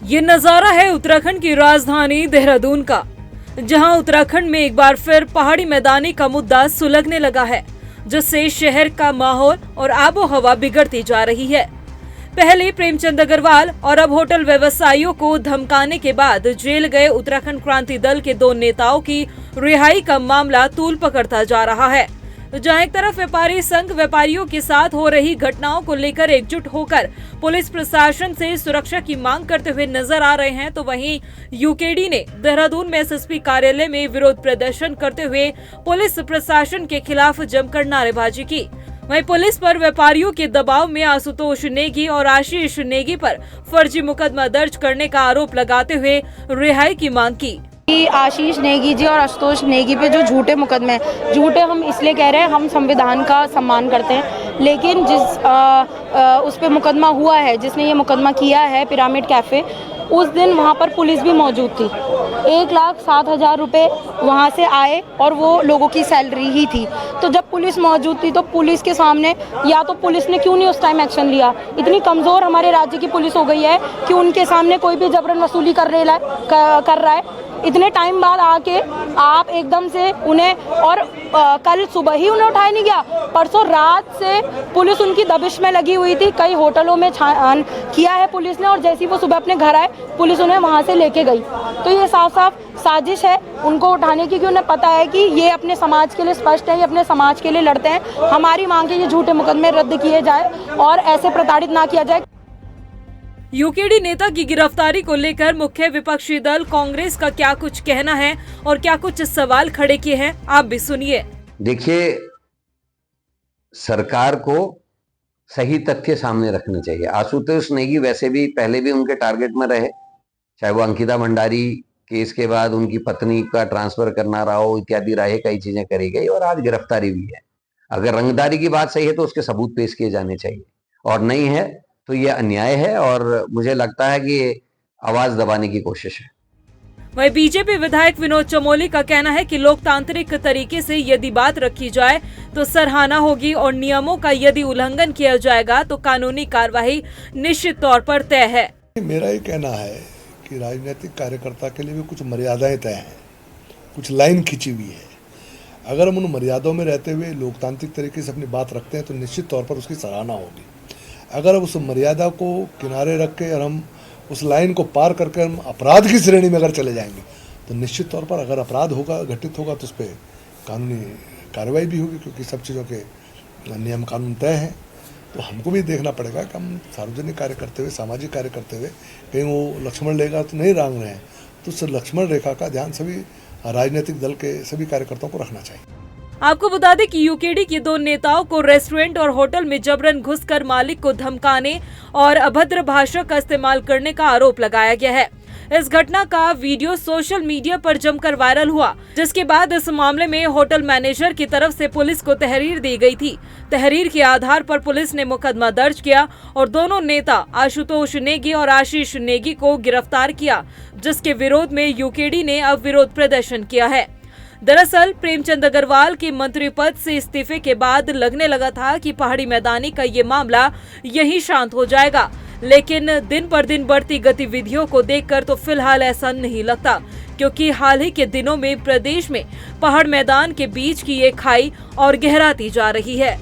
ये नजारा है उत्तराखंड की राजधानी देहरादून का, जहां उत्तराखंड में एक बार फिर पहाड़ी मैदानी का मुद्दा सुलगने लगा है, जिससे शहर का माहौल और आबो हवा बिगड़ती जा रही है। पहले प्रेमचंद अग्रवाल और अब होटल व्यवसायियों को धमकाने के बाद जेल गए उत्तराखंड क्रांति दल के 2 नेताओं की रिहाई का मामला तूल पकड़ता जा रहा है। जहां एक तरफ व्यापारी संघ व्यापारियों के साथ हो रही घटनाओं को लेकर एकजुट होकर पुलिस प्रशासन से सुरक्षा की मांग करते हुए नजर आ रहे हैं, तो वहीं यूकेडी ने देहरादून में एसएसपी कार्यालय में विरोध प्रदर्शन करते हुए पुलिस प्रशासन के खिलाफ जमकर नारेबाजी की। वहीं पुलिस पर व्यापारियों के दबाव में आशुतोष नेगी और आशीष नेगी पर फर्जी मुकदमा दर्ज करने का आरोप लगाते हुए रिहाई की मांग की। आशीष नेगी जी और आशुतोष नेगी पे जो झूठे मुकदमे हैं, झूठे हम इसलिए कह रहे हैं, हम संविधान का सम्मान करते हैं, लेकिन जिस उस पे मुकदमा हुआ है, जिसने ये मुकदमा किया है पिरामिड कैफे, उस दिन वहाँ पर पुलिस भी मौजूद थी। 1,07,000 रुपये वहाँ से आए और वो लोगों की सैलरी ही थी। तो जब पुलिस मौजूद थी तो पुलिस के सामने या तो पुलिस ने क्यों नहीं उस टाइम एक्शन लिया। इतनी कमज़ोर हमारे राज्य की पुलिस हो गई है कि उनके सामने कोई भी जबरन वसूली कर रहा है। इतने टाइम बाद आके आप एकदम से उन्हें, और कल सुबह ही उन्हें उठाया नहीं गया, परसों रात से पुलिस उनकी दबिश में लगी हुई थी। कई होटलों में छान किया है पुलिस ने, और जैसे ही वो सुबह अपने घर आए पुलिस उन्हें वहाँ से लेके गई। तो ये साफ साफ साजिश है उनको उठाने की, कि उन्हें पता है कि ये अपने समाज के लिए स्पष्ट है, ये अपने समाज के लिए लड़ते हैं। हमारी मांग है ये झूठे मुकदमे रद्द किए जाए और ऐसे प्रताड़ित ना किया जाए। यूकेडी नेता की गिरफ्तारी को लेकर मुख्य विपक्षी दल कांग्रेस का क्या कुछ कहना है और क्या कुछ सवाल खड़े किए हैं, आप भी सुनिए। देखिए, सरकार को सही तथ्य सामने रखने चाहिए। आशुतोष नेगी वैसे भी पहले भी उनके टारगेट में रहे, चाहे वो अंकिता भंडारी केस के बाद उनकी पत्नी का ट्रांसफर करना रहा हो, इत्यादि रहे, कई चीजें करी गई और आज गिरफ्तारी हुई है। अगर रंगदारी की बात सही है तो उसके सबूत पेश किए जाने चाहिए, और नहीं है तो ये अन्याय है और मुझे लगता है कि ये आवाज दबाने की कोशिश है। वहीं बीजेपी विधायक विनोद चमोली का कहना है कि लोकतांत्रिक तरीके से यदि बात रखी जाए तो सराहना होगी, और नियमों का यदि उल्लंघन किया जाएगा तो कानूनी कार्यवाही निश्चित तौर पर तय है। मेरा ये कहना है कि राजनीतिक कार्यकर्ता के लिए भी कुछ मर्यादाएं तय हैं, कुछ लाइन खींची हुई है। अगर हम उन मर्यादाओं में रहते हुए लोकतांत्रिक तरीके से अपनी बात रखते हैं तो निश्चित तौर पर उसकी सराहना होगी। अगर उस मर्यादा को किनारे रख के और हम उस लाइन को पार करके हम अपराध की श्रेणी में अगर चले जाएंगे तो निश्चित तौर पर अगर अपराध होगा, घटित होगा, तो उस पर कानूनी कार्रवाई भी होगी, क्योंकि सब चीज़ों के नियम कानून तय हैं। तो हमको भी देखना पड़ेगा कि हम सार्वजनिक कार्य करते हुए, सामाजिक कार्य करते हुए कहीं वो लक्ष्मण रेखा तो नहीं रांग रहे हैं, तो उस लक्ष्मण रेखा का ध्यान सभी राजनीतिक दल के सभी कार्यकर्ताओं को रखना चाहिए। आपको बता दें कि यूकेडी के 2 नेताओं को रेस्टोरेंट और होटल में जबरन घुसकर मालिक को धमकाने और अभद्र भाषा का इस्तेमाल करने का आरोप लगाया गया है। इस घटना का वीडियो सोशल मीडिया पर जमकर वायरल हुआ, जिसके बाद इस मामले में होटल मैनेजर की तरफ से पुलिस को तहरीर दी गई थी। तहरीर के आधार पर पुलिस ने मुकदमा दर्ज किया और दोनों नेता आशुतोष नेगी और आशीष नेगी को गिरफ्तार किया, जिसके विरोध में यूकेडी ने अब विरोध प्रदर्शन किया है। दरअसल प्रेमचंद अग्रवाल के मंत्री पद से इस्तीफे के बाद लगने लगा था कि पहाड़ी मैदानी का ये मामला यही शांत हो जाएगा, लेकिन दिन पर दिन बढ़ती गतिविधियों को देखकर तो फिलहाल ऐसा नहीं लगता, क्योंकि हाल ही के दिनों में प्रदेश में पहाड़ मैदान के बीच की ये खाई और गहराती जा रही है।